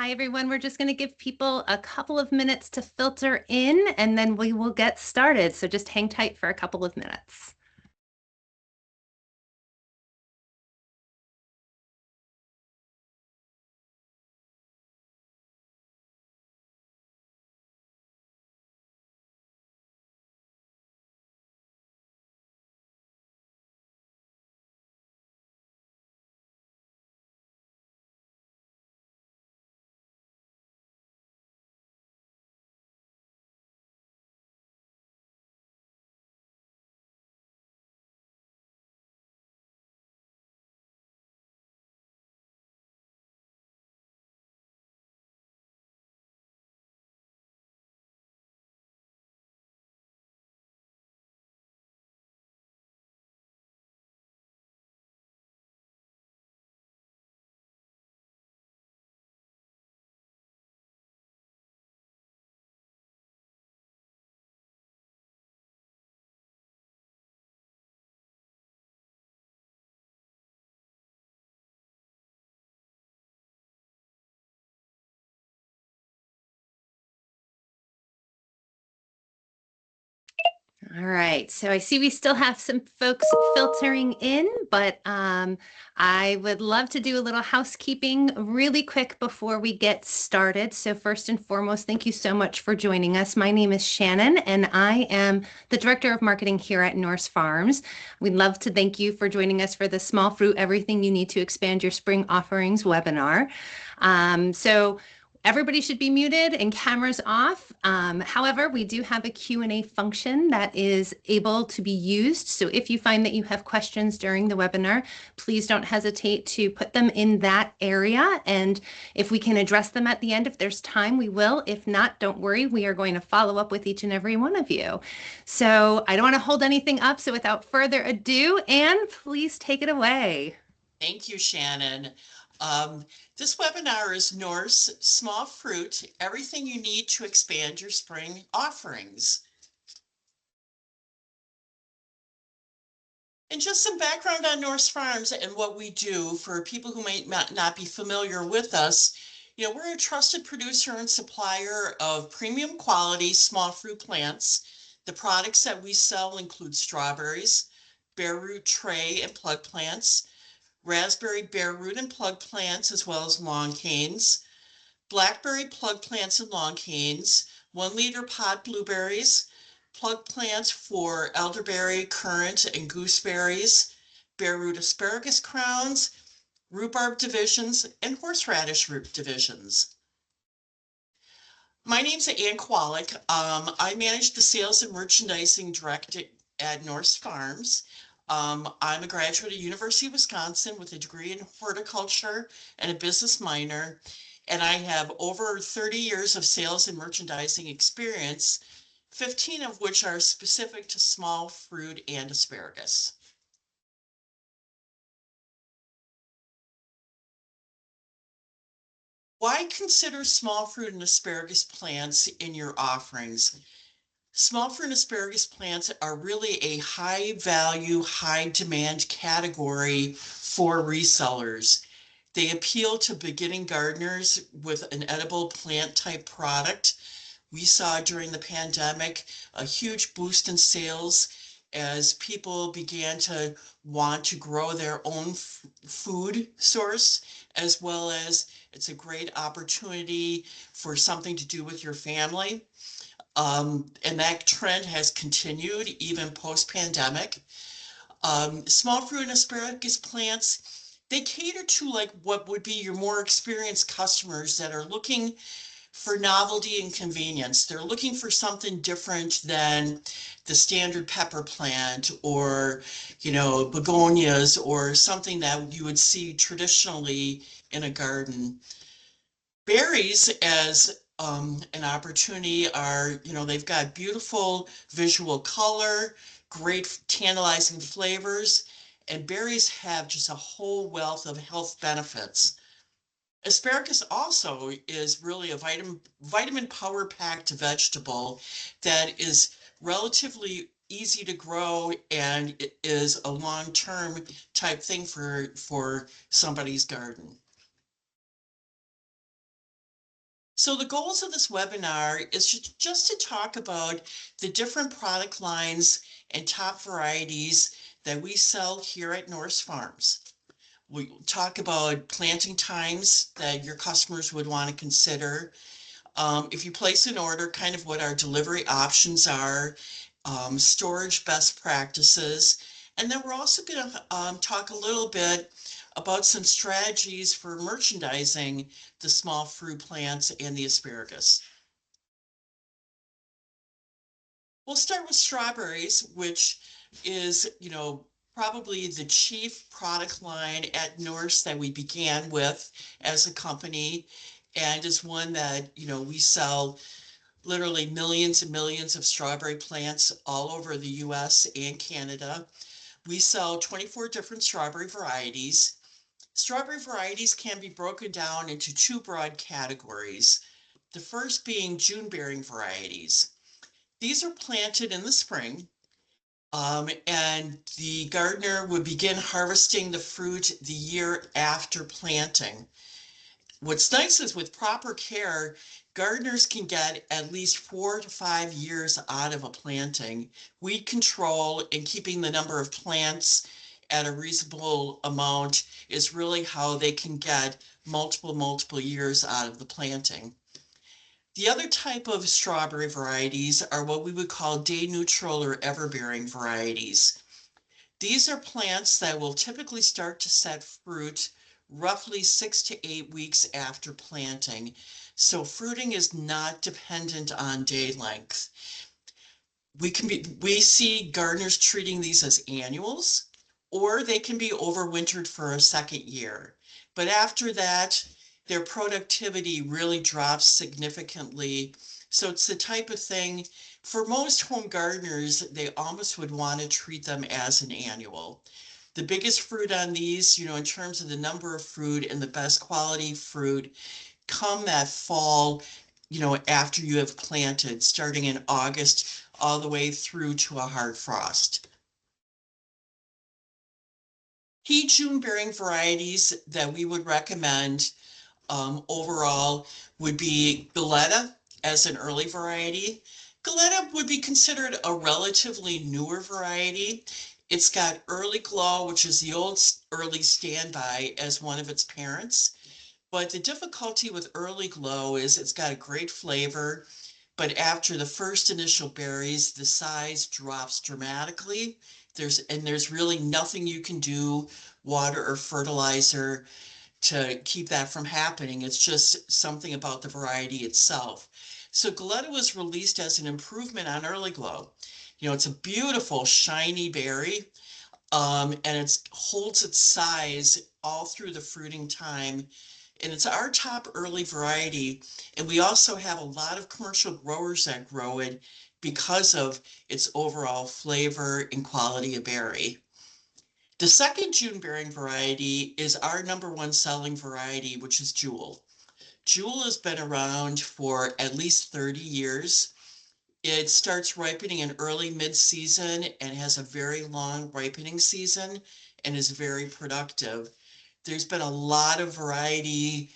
Hi, everyone. We're just going to give people a couple of minutes to filter in, and then we will get started. So just hang tight for a couple of minutes. All right, so I see we still have some folks filtering in, but I would love to do a little housekeeping really quick before we get started. So first and foremost, thank you so much for joining us. My name is Shannon, and I am the Director of Marketing here at Nourse Farms. We'd love to thank you for joining us for the Small Fruit, Everything You Need to Expand Your Spring Offerings webinar. So everybody should be muted and cameras off. However, we do have a Q&A function that is able to be used. So if you find that you have questions during the webinar, please don't hesitate to put them in that area. And if we can address them at the end, if there's time, we will. If not, don't worry. We are going to follow up with each and every one of you. So I don't want to hold anything up. So without further ado, Anne, please take it away. Thank you, Shannon. This webinar is Nourse Small Fruit, Everything You Need to Expand Your Spring Offerings. And just some background on Nourse Farms and what we do for people who might not be familiar with us. We're a trusted producer and supplier of premium quality small fruit plants. The products that we sell include strawberries, bare root tray and plug plants, raspberry bare root and plug plants, as well as long canes, blackberry plug plants and long canes, 1 liter pod blueberries, plug plants for elderberry, currant, and gooseberries, bare root asparagus crowns, rhubarb divisions, and horseradish root divisions. My name's Ann Kwolek. I manage the sales and merchandising director at Nourse Farms. I'm a graduate of University of Wisconsin with a degree in horticulture and a business minor, and I have over 30 years of sales and merchandising experience, 15 of which are specific to small fruit and asparagus. Why consider small fruit and asparagus plants in your offerings? Small fruit and asparagus plants are really a high value, high demand category for resellers. They appeal to beginning gardeners with an edible plant type product. We saw during the pandemic a huge boost in sales as people began to want to grow their own food source, as well as it's a great opportunity for something to do with your family. And that trend has continued even post-pandemic. Small fruit and asparagus plants, they cater to like what would be your more experienced customers that are looking for novelty and convenience. They're looking for something different than the standard pepper plant or, begonias or something that you would see traditionally in a garden. Berries as an opportunity are, they've got beautiful visual color, great tantalizing flavors, and berries have just a whole wealth of health benefits. Asparagus also is really a vitamin power packed vegetable that is relatively easy to grow, and it is a long-term type thing for somebody's garden. So the goals of this webinar is just to talk about the different product lines and top varieties that we sell here at Nourse Farms. We talk about planting times that your customers would want to consider. If you place an order, kind of what our delivery options are, storage best practices, and then we're also going to talk a little bit about some strategies for merchandising the small fruit plants and the asparagus. We'll start with strawberries, which is, probably the chief product line at Nourse that we began with as a company, and is one that, we sell literally millions and millions of strawberry plants all over the US and Canada. We sell 24 different strawberry varieties. Strawberry varieties can be broken down into two broad categories. The first being June-bearing varieties. These are planted in the spring, and the gardener would begin harvesting the fruit the year after planting. What's nice is with proper care, gardeners can get at least 4 to 5 years out of a planting. Weed control and keeping the number of plants at a reasonable amount is really how they can get multiple years out of the planting. The other type of strawberry varieties are what we would call day neutral or everbearing varieties. These are plants that will typically start to set fruit roughly 6 to 8 weeks after planting. So fruiting is not dependent on day length. We see gardeners treating these as annuals, or they can be overwintered for a second year. But after that, their productivity really drops significantly. So it's the type of thing, for most home gardeners, they almost would want to treat them as an annual. The biggest fruit on these, in terms of the number of fruit and the best quality fruit, come that fall, after you have planted, starting in August, all the way through to a hard frost. Key June-bearing varieties that we would recommend overall would be Galetta as an early variety. Galetta would be considered a relatively newer variety. It's got Early Glow, which is the old Early Standby, as one of its parents. But the difficulty with Early Glow is it's got a great flavor, but after the first initial berries, the size drops dramatically. There's really nothing you can do, water or fertilizer, to keep that from happening. It's just something about the variety itself. So Galetta was released as an improvement on Early Glow. It's a beautiful shiny berry, and it holds its size all through the fruiting time. And it's our top early variety. And we also have a lot of commercial growers that grow it because of its overall flavor and quality of berry. The second June bearing variety is our number one selling variety, which is Jewel. Jewel has been around for at least 30 years. It starts ripening in early mid-season and has a very long ripening season and is very productive. There's been a lot of variety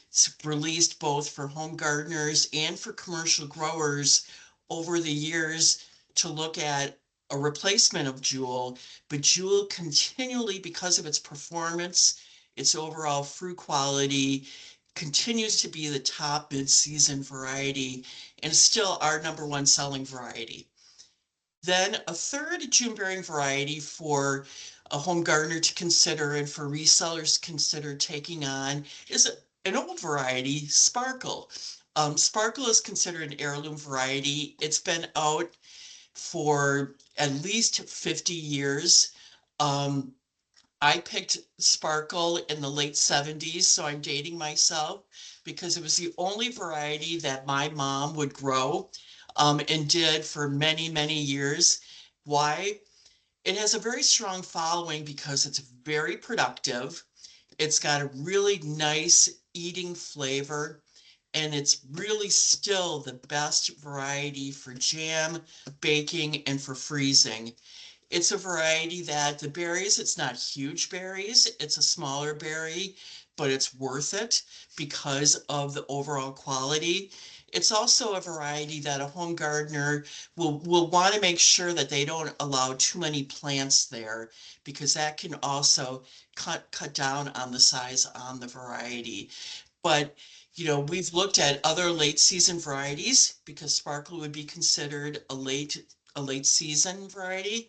released both for home gardeners and for commercial growers over the years to look at a replacement of Jewel, but Jewel continually, because of its performance, its overall fruit quality, continues to be the top mid-season variety and still our number one selling variety. Then a third June bearing variety for a home gardener to consider and for resellers to consider taking on is an old variety, Sparkle. Sparkle is considered an heirloom variety. It's been out for at least 50 years. I picked Sparkle in the late 70s, so I'm dating myself because it was the only variety that my mom would grow and did for many years. Why? It has a very strong following because it's very productive. It's got a really nice eating flavor, and it's really still the best variety for jam, baking, and for freezing. It's a variety that the berries, it's not huge berries, it's a smaller berry, but it's worth it because of the overall quality. It's also a variety that a home gardener will want to make sure that they don't allow too many plants there, because that can also cut down on the size on the variety. But we've looked at other late season varieties because sparkle would be considered a late season variety,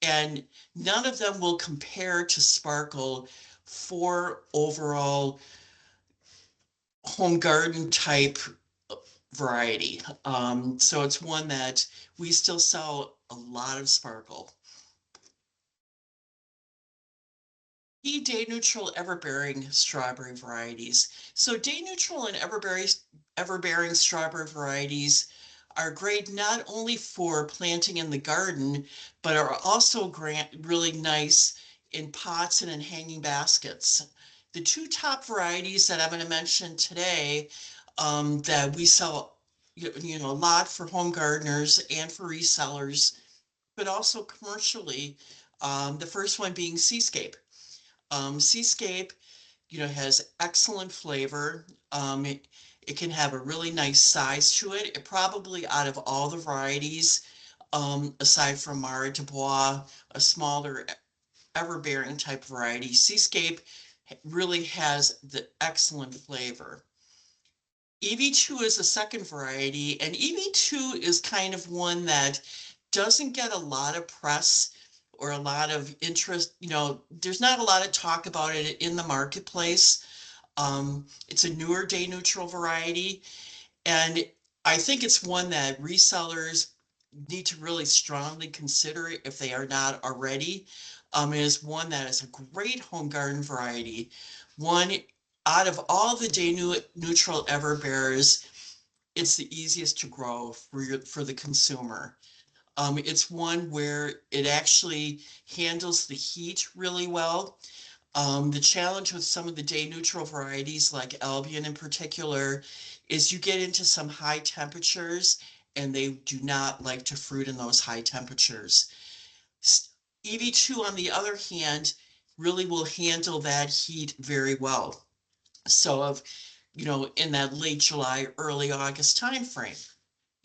and none of them will compare to sparkle for overall home garden type variety. So it's one that we still sell a lot of sparkle. Key day neutral everbearing strawberry varieties. So day neutral and everbearing strawberry varieties are great not only for planting in the garden, but are also really nice in pots and in hanging baskets. The two top varieties that I'm going to mention today, that we sell a lot for home gardeners and for resellers, but also commercially. The first one being Seascape. Seascape, has excellent flavor. It can have a really nice size to it. It probably, out of all the varieties, aside from Mara du Bois, a smaller everbearing type variety, Seascape really has the excellent flavor. EV2 is a second variety, and EV2 is kind of one that doesn't get a lot of press or a lot of interest. There's not a lot of talk about it in the marketplace. It's a newer day neutral variety, and I think it's one that resellers need to really strongly consider if they are not already. It is one that is a great home garden variety. One out of all the day neutral everbearers, it's the easiest to grow for the consumer. It's one where it actually handles the heat really well. The challenge with some of the day neutral varieties, like Albion in particular, is you get into some high temperatures and they do not like to fruit in those high temperatures. EV2, on the other hand, really will handle that heat very well. So in that late July, early August timeframe.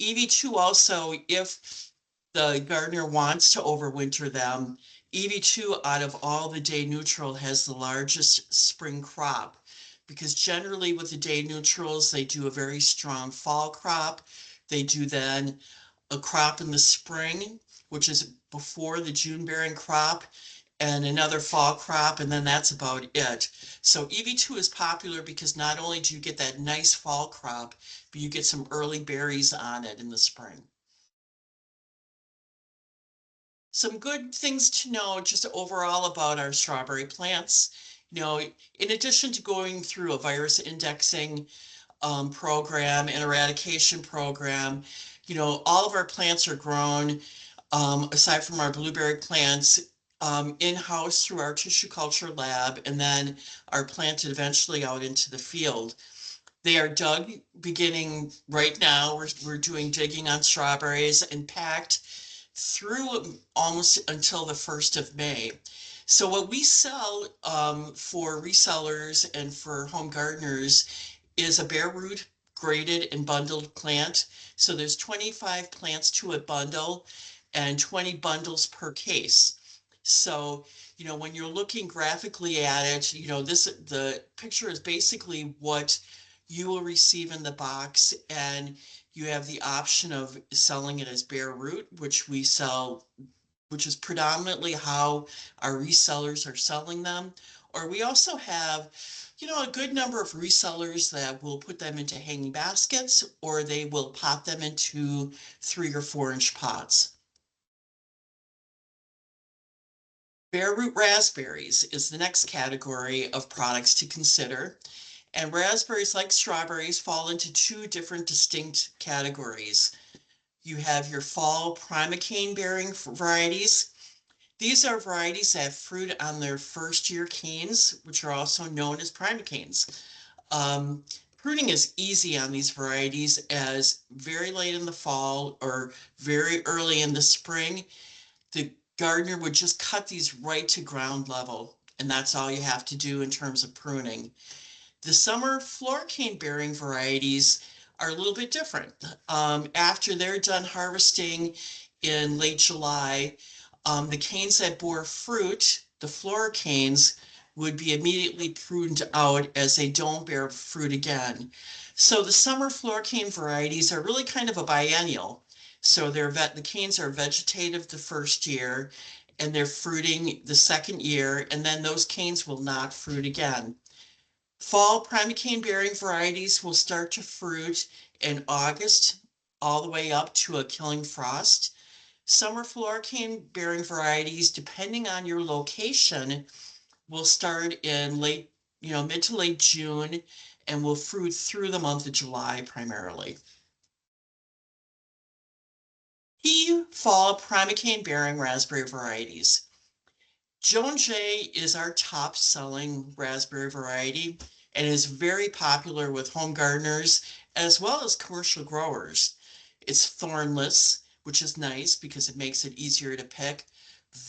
EV2 also, if the gardener wants to overwinter them, EV2 out of all the day neutral has the largest spring crop, because generally with the day neutrals, they do a very strong fall crop. They do then a crop in the spring, which is before the June bearing crop, and another fall crop, and then that's about it. So EV2 is popular because not only do you get that nice fall crop, but you get some early berries on it in the spring. Some good things to know just overall about our strawberry plants. In addition to going through a virus indexing program and eradication program, all of our plants are grown, aside from our blueberry plants, in-house through our tissue culture lab, and then are planted eventually out into the field. They are dug beginning right now. We're doing digging on strawberries and packed through almost until the 1st of May. So what we sell for resellers and for home gardeners is a bare root graded and bundled plant. So there's 25 plants to a bundle and 20 bundles per case. So, when you're looking graphically at it, the picture is basically what you will receive in the box, and you have the option of selling it as bare root, which we sell, which is predominantly how our resellers are selling them. Or we also have, a good number of resellers that will put them into hanging baskets, or they will pot them into 3 or 4-inch pots. Bare root raspberries is the next category of products to consider. And raspberries, like strawberries, fall into 2 different distinct categories. You have your fall primocane bearing varieties. These are varieties that fruit on their first year canes, which are also known as primocanes. Pruning is easy on these varieties, as very late in the fall or very early in the spring, the gardener would just cut these right to ground level, and that's all you have to do in terms of pruning. The summer floricane bearing varieties are a little bit different. After they're done harvesting in late July, the canes that bore fruit, the flower canes, would be immediately pruned out as they don't bear fruit again. So the summer flower cane varieties are really kind of a biennial. So the canes are vegetative the first year, and they're fruiting the second year, and then those canes will not fruit again. Fall primocane bearing varieties will start to fruit in August all the way up to a killing frost. Summer floricane bearing varieties, depending on your location, will start in mid to late June and will fruit through the month of July primarily. Key fall primocane bearing raspberry varieties. Joan Jay is our top selling raspberry variety and is very popular with home gardeners as well as commercial growers. It's thornless, which is nice because it makes it easier to pick.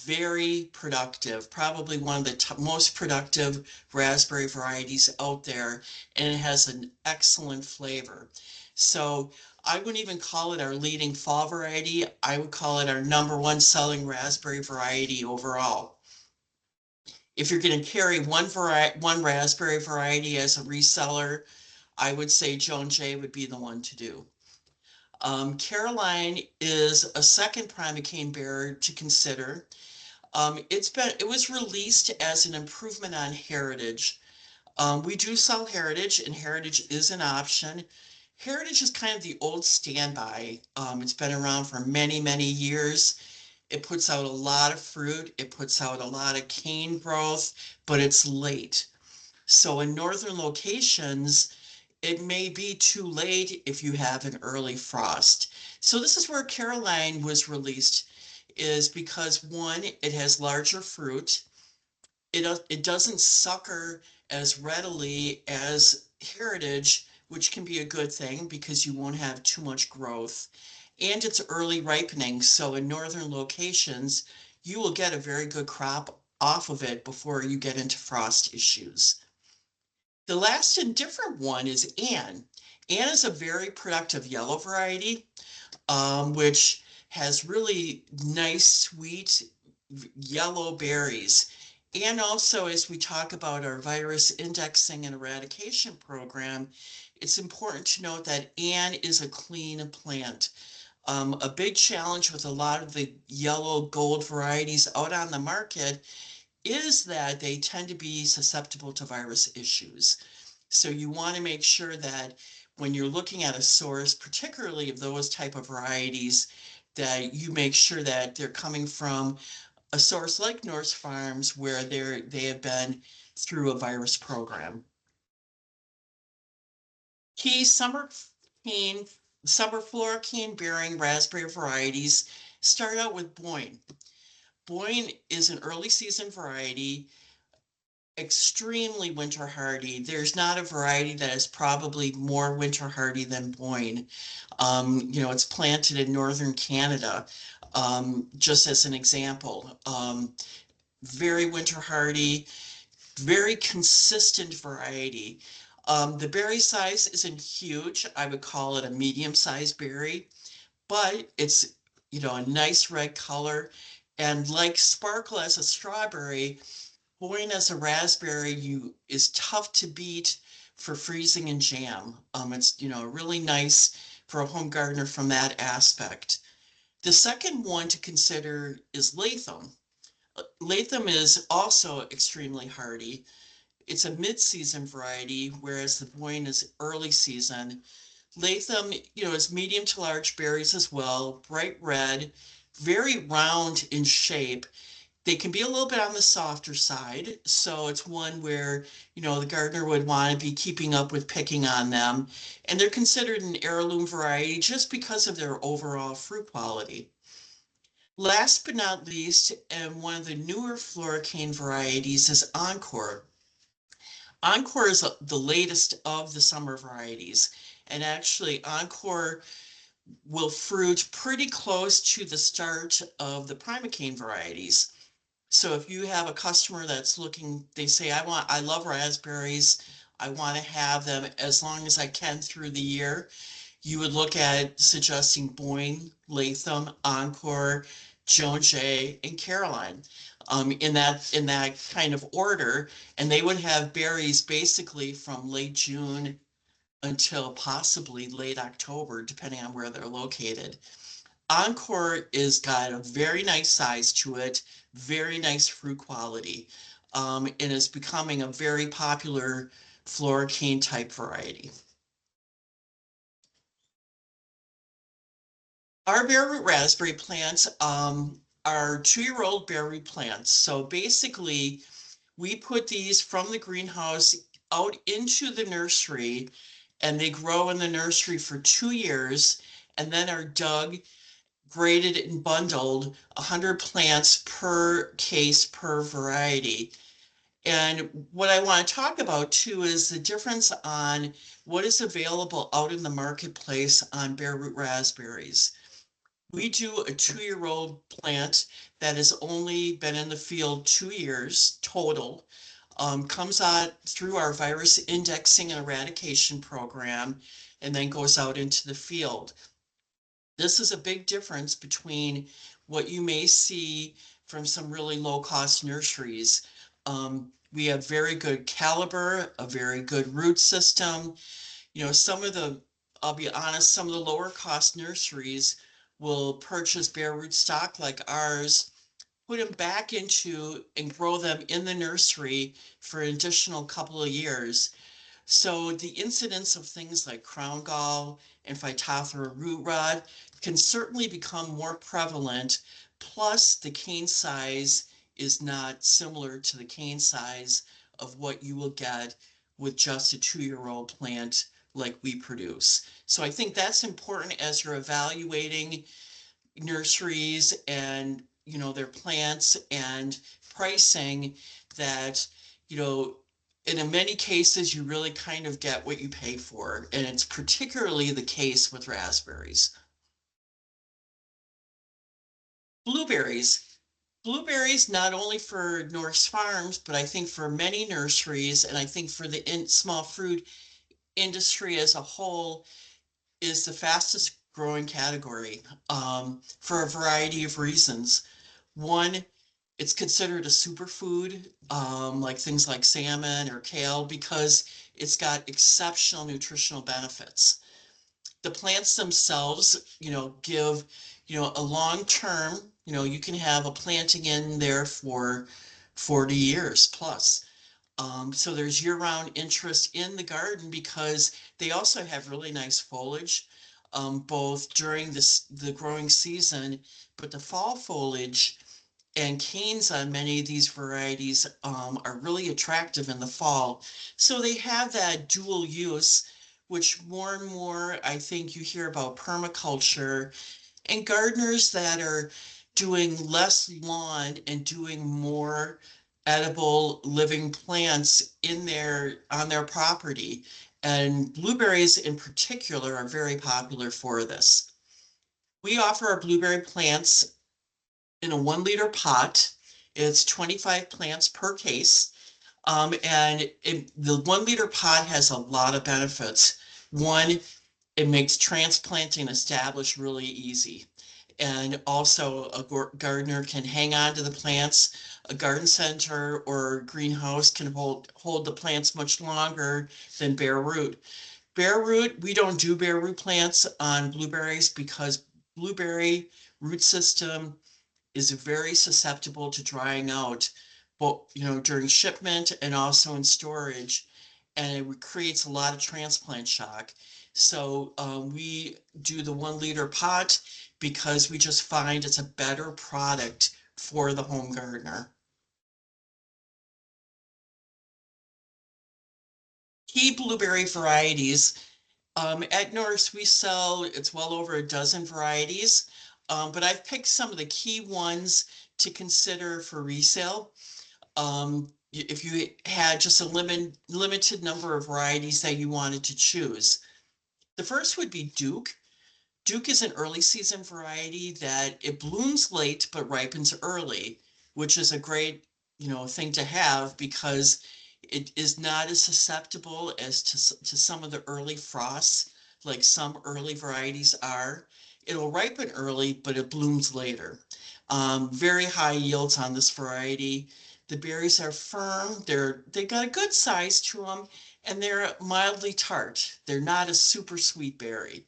Very productive, probably one of the most productive raspberry varieties out there, and it has an excellent flavor. So I wouldn't even call it our leading fall variety. I would call it our #1 selling raspberry variety overall. If you're going to carry one raspberry variety as a reseller, I would say Joan Jay would be the one to do. Caroline is a second primocane bearer to consider. It was released as an improvement on Heritage. We do sell Heritage, and Heritage is an option. Heritage is kind of the old standby. It's been around for many, many years. It puts out a lot of fruit. It puts out a lot of cane growth, but it's late. So in northern locations, it may be too late if you have an early frost. So this is where Caroline was released, is because one, it has larger fruit. It doesn't sucker as readily as Heritage, which can be a good thing because you won't have too much growth. And it's early ripening, so in northern locations, you will get a very good crop off of it before you get into frost issues. The last and different one is Anne. Anne is a very productive yellow variety, which has really nice, sweet yellow berries. And also, as we talk about our virus indexing and eradication program, it's important to note that Anne is a clean plant. A big challenge with a lot of the yellow gold varieties out on the market is that they tend to be susceptible to virus issues. So you want to make sure that when you're looking at a source, particularly of those type of varieties, that you make sure that they're coming from a source like Nourse Farms where they have been through a virus program. Key cane, summer floricane bearing raspberry varieties start out with Boyne. Boyne is an early season variety, extremely winter hardy. There's not a variety that is probably more winter hardy than Boyne. It's planted in northern Canada, just as an example. Very winter hardy, very consistent variety. The berry size isn't huge. I would call it a medium-sized berry, but it's, a nice red color. And like Sparkle as a strawberry, Boyne as a raspberry is tough to beat for freezing and jam. It's, really nice for a home gardener from that aspect. The second one to consider is Latham. Latham is also extremely hardy. It's a mid-season variety, whereas the Boyne is early season. Latham, is medium to large berries as well, bright red, very round in shape. They can be a little bit on the softer side, so it's one where, the gardener would want to be keeping up with picking on them. And they're considered an heirloom variety just because of their overall fruit quality. Last but not least, and one of the newer floricane varieties is Encore. Encore is the latest of the summer varieties. And actually, Encore will fruit pretty close to the start of the primocane varieties. So if you have a customer that's looking, they say, I love raspberries. I want to have them as long as I can through the year. you would look at suggesting Boyne, Latham, Encore, Joan Jay, and Caroline, in that kind of order, and they would have berries basically from late June until possibly late October, depending on where they're located. Encore is got a very nice size to it, very nice fruit quality, and is becoming a very popular floricane type variety. Our bare root raspberry plants are 2-year-old bare root plants. So basically, we put these from the greenhouse out into the nursery, and they grow in the nursery for 2 years, and then are dug, graded, and bundled 100 plants per case per variety. And what I want to talk about too is the difference on what is available out in the marketplace on bare root raspberries. We do a 2-year-old plant that has only been in the field 2 years total, comes out through our virus indexing and eradication program, and then goes out into the field. This is a big difference between what you may see from some really low-cost nurseries. We have very good caliber, a very good root system. I'll be honest, some of the lower cost nurseries will purchase bare root stock like ours, put them back into and grow them in the nursery for an additional couple of years. So the incidence of things like crown gall and Phytophthora root rot can certainly become more prevalent. Plus, the cane size is not similar to the cane size of what you will get with just a 2-year-old plant like we produce. So I think that's important as you're evaluating nurseries and their plants and pricing, that you know and in many cases you really kind of get what you pay for, and it's particularly the case with raspberries. Blueberries blueberries not only for Nourse farms, but I think for many nurseries, and I think for the small fruit industry as a whole, is the fastest growing category, for a variety of reasons. One, it's considered a superfood, like things like salmon or kale, because it's got exceptional nutritional benefits. The plants themselves, give, a long term, you can have a planting in there for 40 years plus. So there's year-round interest in the garden because they also have really nice foliage, both during the growing season, but the fall foliage and canes on many of these varieties are really attractive in the fall. So they have that dual use, which more and more I think you hear about permaculture and gardeners that are doing less lawn and doing more edible living plants on their property. And blueberries in particular are very popular for this. We offer our blueberry plants in a 1 liter pot. It's 25 plants per case. The 1 liter pot has a lot of benefits. One, it makes transplanting established really easy. And also, a gardener can hang on to the plants. A garden center or greenhouse can hold the plants much longer than bare root. Bare root, we don't do bare root plants on blueberries because blueberry root system is very susceptible to drying out, both during shipment and also in storage, and it creates a lot of transplant shock. So we do the 1 liter pot because we just find it's a better product for the home gardener. Key blueberry varieties. At Nourse, we sell, it's well over a dozen varieties, but I've picked some of the key ones to consider for resale. If you had just a limited number of varieties that you wanted to choose. The first would be Duke. Duke is an early season variety that it blooms late but ripens early, which is a great, thing to have because it is not as susceptible as to some of the early frosts like some early varieties are. It'll ripen early, but it blooms later. Very high yields on this variety. The berries are firm. They got a good size to them, and they're mildly tart. They're not a super sweet berry.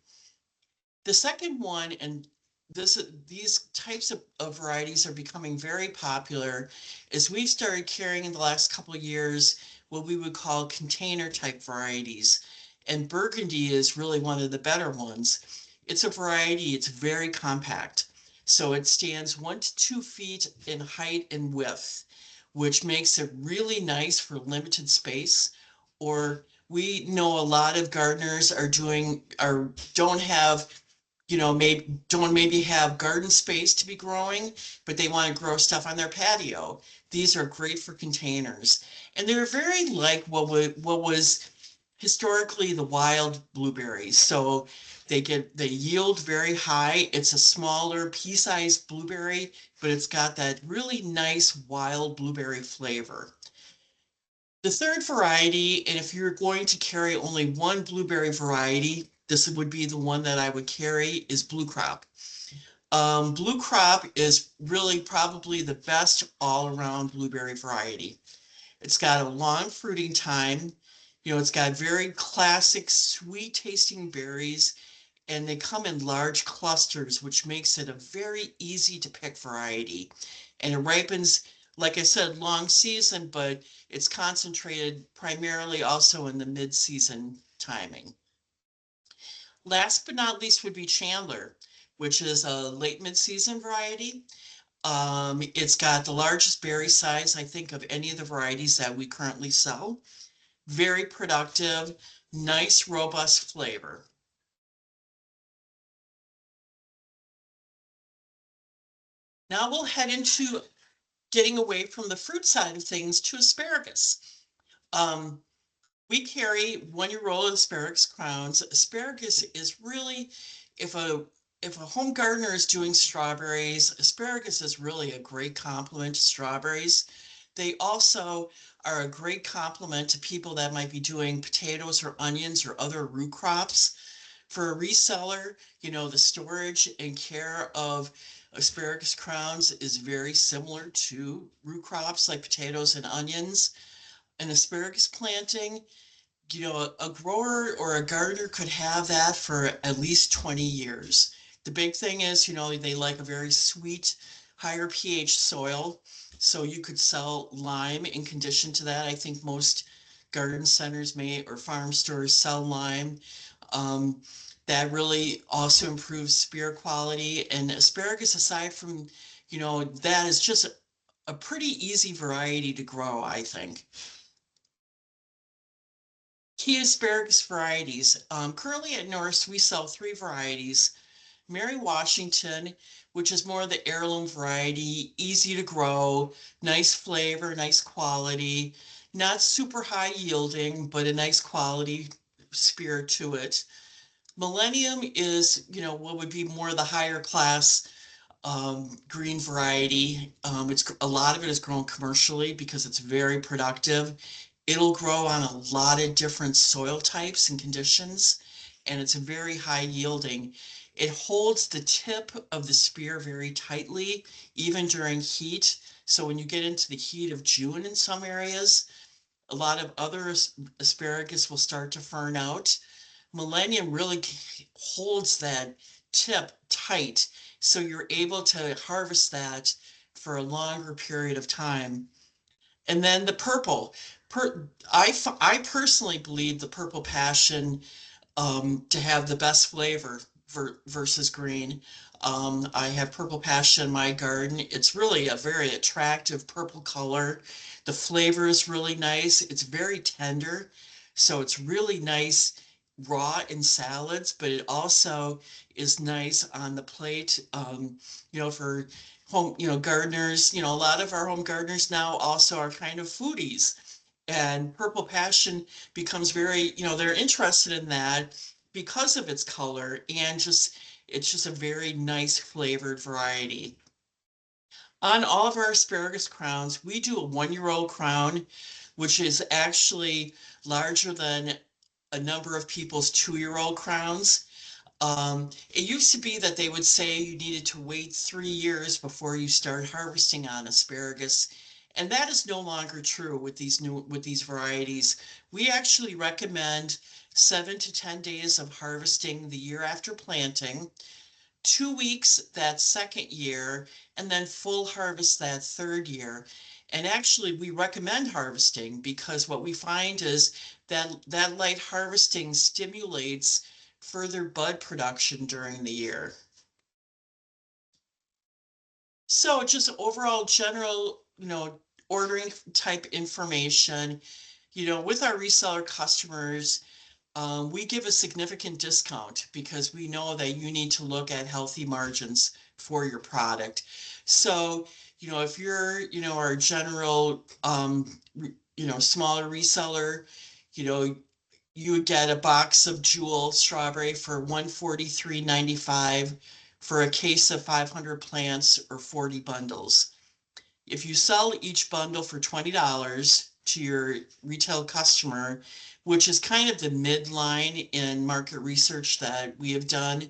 The second one, and these types of varieties are becoming very popular as we've started carrying in the last couple of years what we would call container type varieties. And Burgundy is really one of the better ones. It's a variety, it's very compact. So it stands 1 to 2 feet in height and width, which makes it really nice for limited space. Or we know a lot of gardeners don't have, maybe have garden space to be growing, but they want to grow stuff on their patio. These are great for containers. And they're very like what was historically the wild blueberries. So they yield very high. It's a smaller pea-sized blueberry, but it's got that really nice wild blueberry flavor. The third variety, and if you're going to carry only one blueberry variety, this would be the one that I would carry, is Blue Crop. Blue Crop is really probably the best all-around blueberry variety. It's got a long fruiting time. It's got very classic sweet tasting berries, and they come in large clusters, which makes it a very easy to pick variety. And it ripens, like I said, long season, but it's concentrated primarily also in the mid-season timing. Last but not least would be Chandler, which is a late mid-season variety. It's got the largest berry size, I think, of any of the varieties that we currently sell. Very productive, nice, robust flavor. Now we'll head into getting away from the fruit side of things to asparagus. Um, we carry 1 year old asparagus crowns. Asparagus is really, if a if a home gardener is doing strawberries, asparagus is really a great complement to strawberries. They also are a great complement to people that might be doing potatoes or onions or other root crops. For a reseller, the storage and care of asparagus crowns is very similar to root crops like potatoes and onions. An asparagus planting, a grower or a gardener could have that for at least 20 years. The big thing is, they like a very sweet, higher pH soil. So you could sell lime in condition to that. I think most garden centers or farm stores sell lime. Um, that really also improves spear quality. And asparagus, aside from, that is just a pretty easy variety to grow, I think. Key asparagus varieties. Currently at Nourse, we sell 3 varieties. Mary Washington, which is more the heirloom variety, easy to grow, nice flavor, nice quality, not super high yielding, but a nice quality spirit to it. Millennium is, what would be more the higher class green variety. It's a lot of it is grown commercially because it's very productive. It'll grow on a lot of different soil types and conditions, and it's very high yielding. It holds the tip of the spear very tightly, even during heat. So when you get into the heat of June in some areas, a lot of other asparagus will start to fern out. Millennium really holds that tip tight, so you're able to harvest that for a longer period of time. And then the purple. I personally believe the purple passion to have the best flavor versus green. I have purple passion in my garden. It's really a very attractive purple color. The flavor is really nice. It's very tender, so it's really nice raw in salads, but it also is nice on the plate. For home, gardeners, a lot of our home gardeners now also are kind of foodies. And purple passion becomes very, they're interested in that because of its color and it's just a very nice flavored variety. On all of our asparagus crowns, we do a 1 year old crown, which is actually larger than a number of people's 2-year-old crowns. It used to be that they would say you needed to wait 3 years before you start harvesting on asparagus, and that is no longer true with these varieties. We actually recommend 7 to 10 days of harvesting the year after planting, 2 weeks that second year, and then full harvest that third year. And actually, we recommend harvesting because what we find is that light harvesting stimulates further bud production during the year. So just overall general, ordering type information, with our reseller customers, we give a significant discount because we know that you need to look at healthy margins for your product. So, if you're, our general, smaller reseller, you know, you would get a box of Jewel strawberry for $143.95 for a case of 500 plants or 40 bundles. If you sell each bundle for $20 to your retail customer, which is kind of the midline in market research that we have done,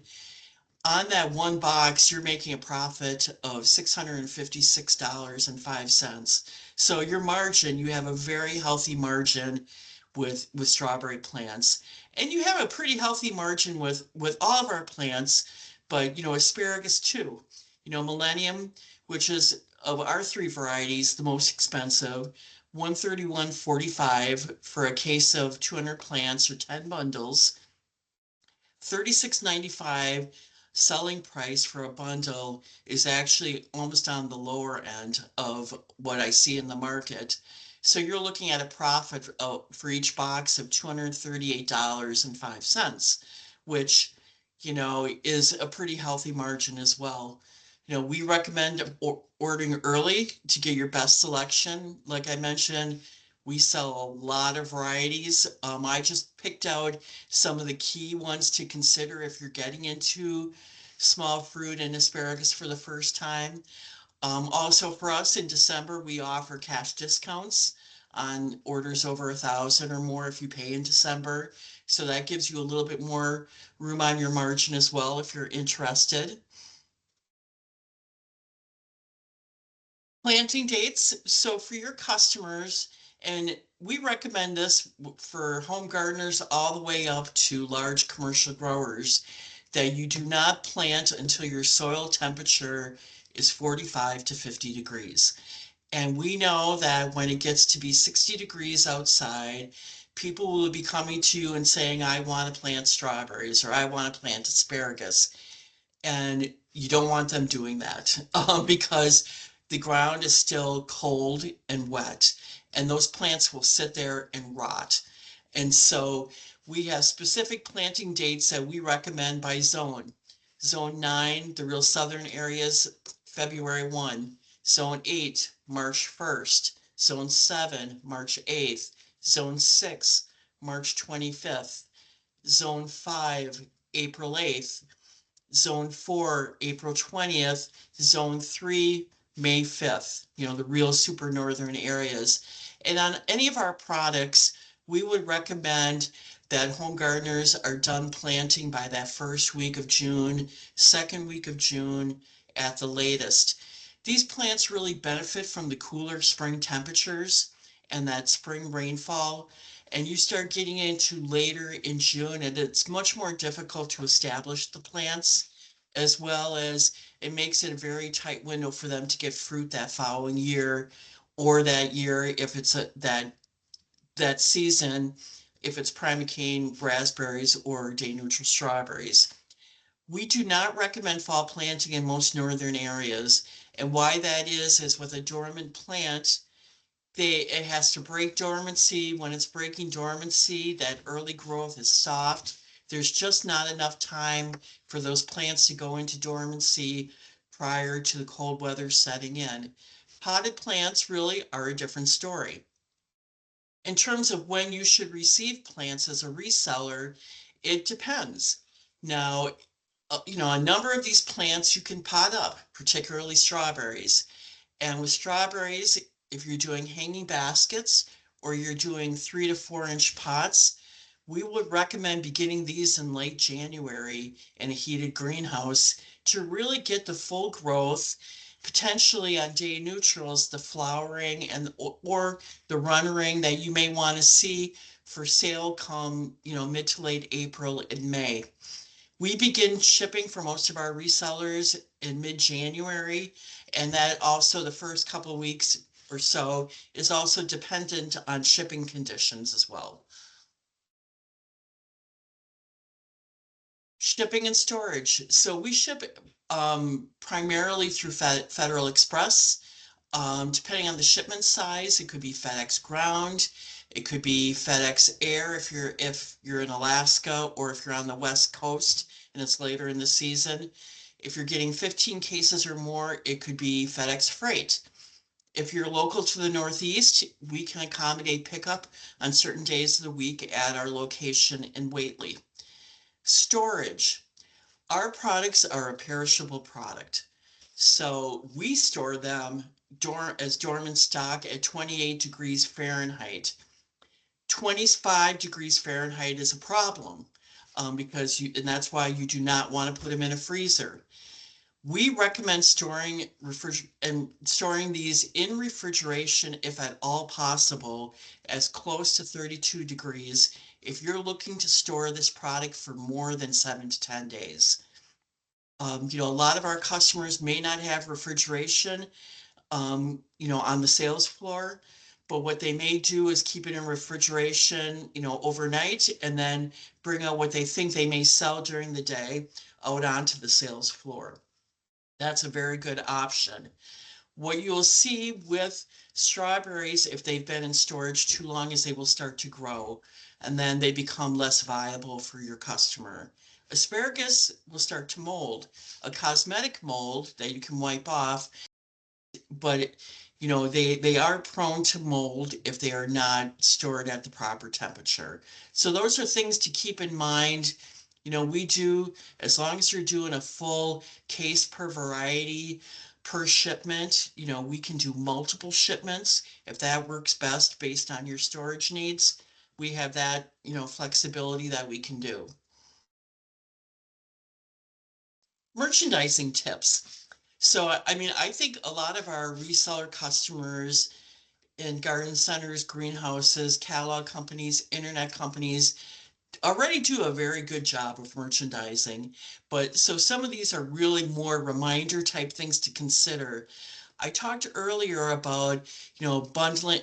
on that one box, you're making a profit of $656.05. So your margin, you have a very healthy margin with strawberry plants. And you have a pretty healthy margin with all of our plants, but asparagus too. Millennium, which is of our three varieties, the most expensive, 131.45 for a case of 200 plants or 10 bundles. 36.95 selling price for a bundle is actually almost on the lower end of what I see in the market. So you're looking at a profit for each box of $238.05, which, is a pretty healthy margin as well. We recommend ordering early to get your best selection. Like I mentioned, we sell a lot of varieties. I just picked out some of the key ones to consider if you're getting into small fruit and asparagus for the first time. Also for us in December, we offer cash discounts on orders over 1,000 or more if you pay in December. So that gives you a little bit more room on your margin as well if you're interested. Planting dates. So for your customers, and we recommend this for home gardeners all the way up to large commercial growers, that you do not plant until your soil temperature is 45 to 50 degrees. And we know that when it gets to be 60 degrees outside, people will be coming to you and saying, I want to plant strawberries or I want to plant asparagus. And you don't want them doing that because the ground is still cold and wet, and those plants will sit there and rot. And so we have specific planting dates that we recommend by zone. Zone 9, the real southern areas, February 1. Zone 8, March 1st. Zone 7, March 8th. Zone 6, March 25th. Zone 5, April 8th. Zone 4, April 20th. Zone 3, May 5th, the real super northern areas. And on any of our products, we would recommend that home gardeners are done planting by that first week of June, second week of June at the latest. These plants really benefit from the cooler spring temperatures and that spring rainfall. And you start getting into later in June, and it's much more difficult to establish the plants, as well as it makes it a very tight window for them to get fruit that following year, or that year if it's that season, if it's primocane raspberries or day neutral strawberries. We do not recommend fall planting in most northern areas, and why that is with a dormant plant, it has to break dormancy. When it's breaking dormancy, that early growth is soft. There's just not enough time for those plants to go into dormancy prior to the cold weather setting in. Potted plants really are a different story. In terms of when you should receive plants as a reseller, it depends. Now, a number of these plants you can pot up, particularly strawberries. And with strawberries, if you're doing hanging baskets or you're doing 3 to 4 inch pots, We would recommend beginning these in late January in a heated greenhouse to really get the full growth, potentially on day neutrals, the flowering and or the runnering that you may want to see for sale come, mid to late April and May. We begin shipping for most of our resellers in mid-January, and that also the first couple of weeks or so is also dependent on shipping conditions as well. Shipping and storage. So we ship primarily through Federal Express. Depending on the shipment size, it could be FedEx Ground, it could be FedEx Air if you're in Alaska or if you're on the West Coast and it's later in the season. If you're getting 15 cases or more, it could be FedEx Freight. If you're local to the Northeast, we can accommodate pickup on certain days of the week at our location in Whately. Storage. Our products are a perishable product. So we store them as dormant stock at 28 degrees Fahrenheit. 25 degrees Fahrenheit is a problem and that's why you do not want to put them in a freezer. We recommend storing these in refrigeration if at all possible, as close to 32 degrees if you're looking to store this product for more than 7 to 10 days. A lot of our customers may not have refrigeration, on the sales floor, but what they may do is keep it in refrigeration, overnight, and then bring out what they think they may sell during the day out onto the sales floor. That's a very good option. What you'll see with strawberries, if they've been in storage too long, is they will start to grow and then they become less viable for your customer. Asparagus will start to mold, a cosmetic mold that you can wipe off, but they are prone to mold if they are not stored at the proper temperature. So those are things to keep in mind. We do, as long as you're doing a full case per variety per shipment, we can do multiple shipments if that works best based on your storage needs. We have that, flexibility that we can do. Merchandising tips. So, I think a lot of our reseller customers in garden centers, greenhouses, catalog companies, internet companies already do a very good job of merchandising. But so some of these are really more reminder type things to consider. I talked earlier about, bundling,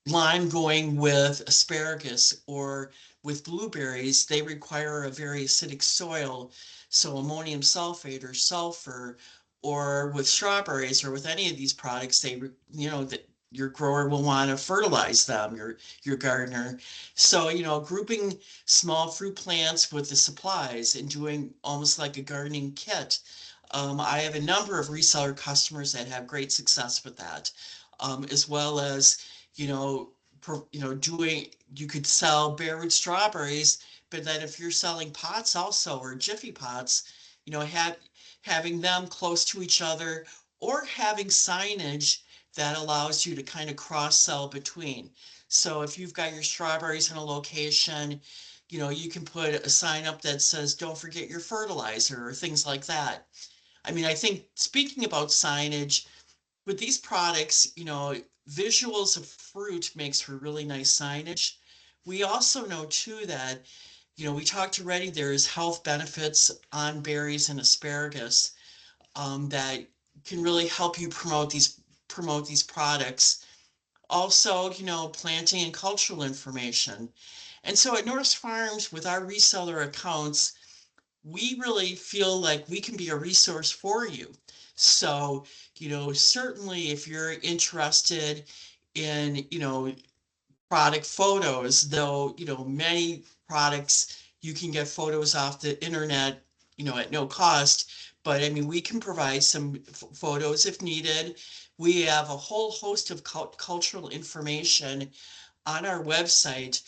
lime going with asparagus or with blueberries. They require a very acidic soil. So ammonium sulfate or sulfur, or with strawberries or with any of these products, that your grower will want to fertilize them, your gardener. So, grouping small fruit plants with the supplies and doing almost like a gardening kit. I have a number of reseller customers that have great success with that, as well as, you could sell bare root strawberries, but then if you're selling pots also or jiffy pots, having them close to each other or having signage that allows you to kind of cross sell between. So if you've got your strawberries in a location, you can put a sign up that says, don't forget your fertilizer or things like that. I think speaking about signage, with these products, visuals of fruit makes for really nice signage. We also know too that, we talked already, there's health benefits on berries and asparagus that can really help you promote these products. Also, planting and cultural information. And so at Nourse Farms, with our reseller accounts, we really feel like we can be a resource for you. So, certainly if you're interested in, product photos, though, many products you can get photos off the internet, at no cost. But we can provide some photos if needed. We have a whole host of cultural information on our website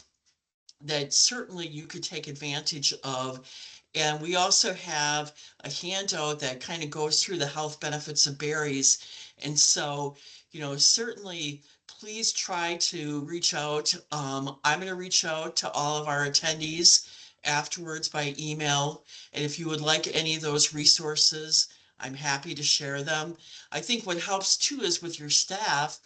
that certainly you could take advantage of. And we also have a handout that kind of goes through the health benefits of berries. And so, certainly please try to reach out. I'm going to reach out to all of our attendees afterwards by email. And if you would like any of those resources, I'm happy to share them. I think what helps too is with your staff,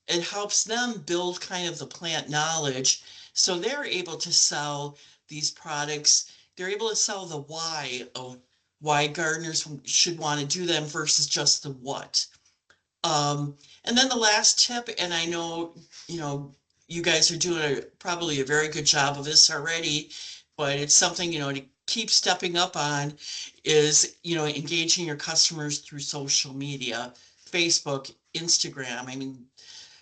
it helps them build kind of the plant knowledge. So they're able to sell these products. They're able to sell the why of why gardeners should want to do them versus just the what. And then the last tip, and I know, you guys are doing probably a very good job of this already, but it's something, to keep stepping up on is, engaging your customers through social media, Facebook, Instagram. I mean,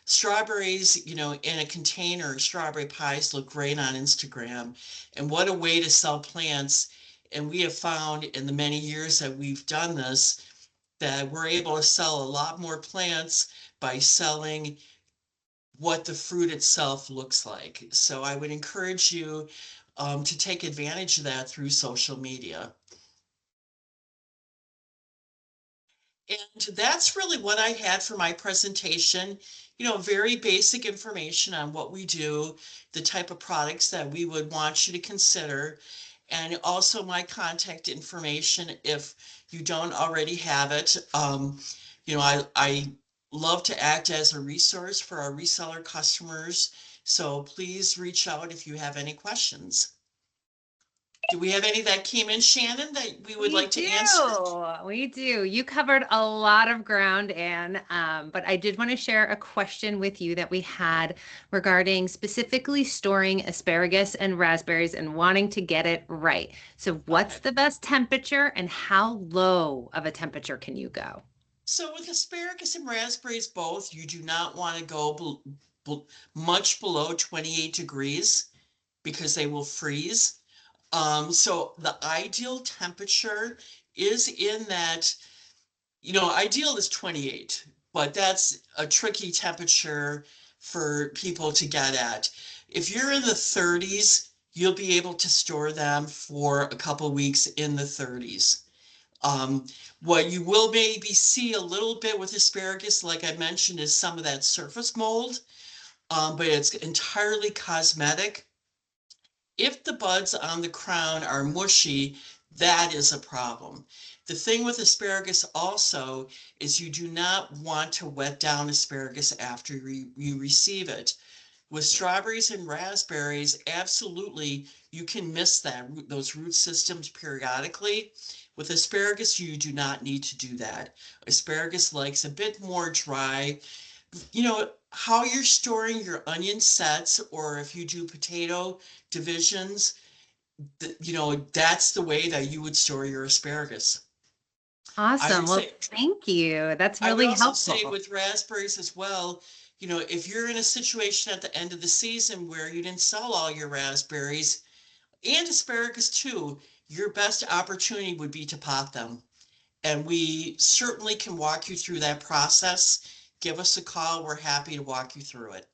strawberries, in a container, strawberry pies look great on Instagram. And what a way to sell plants. And we have found in the many years that we've done this, that we're able to sell a lot more plants by selling what the fruit itself looks like. So I would encourage you to take advantage of that through social media. And that's really what I had for my presentation. Very basic information on what we do, the type of products that we would want you to consider, and also my contact information if you don't already have it. I love to act as a resource for our reseller customers, so please reach out if you have any questions. Do we have any that came in, Shannon, that we would like to answer? We do. You covered a lot of ground, Anne, but I did want to share a question with you that we had regarding specifically storing asparagus and raspberries and wanting to get it right. So what's Okay. the best temperature and how low of a temperature can you go? So with asparagus and raspberries both, you do not want to go much below 28 degrees because they will freeze. So the ideal temperature is in that, ideal is 28, but that's a tricky temperature for people to get at. If you're in the 30s, you'll be able to store them for a couple weeks in the 30s. What you will maybe see a little bit with asparagus, like I mentioned, is some of that surface mold, but it's entirely cosmetic. If the buds on the crown are mushy, that is a problem. The thing with asparagus also is you do not want to wet down asparagus after you receive it. With strawberries and raspberries, absolutely, you can miss those root systems periodically. With asparagus, you do not need to do that. Asparagus likes a bit more dry. How you're storing your onion sets, or if you do potato divisions, that's the way that you would store your asparagus. I Awesome. would Well, say, thank you. That's I would really also say helpful. with raspberries as well, if you're in a situation at the end of the season where you didn't sell all your raspberries, and asparagus too, your best opportunity would be to pot them. And we certainly can walk you through that process. Give us a call. We're happy to walk you through it.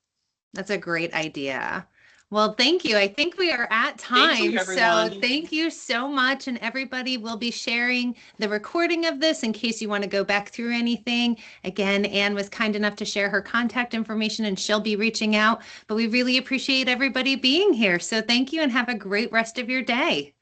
That's a great idea. Well, thank you. I think we are at Thank you, time. So everyone. thank you so much. And everybody will be sharing the recording of this in case you want to go back through anything. Again, Anne was kind enough to share her contact information and she'll be reaching out. But we really appreciate everybody being here. So thank you and have a great rest of your day.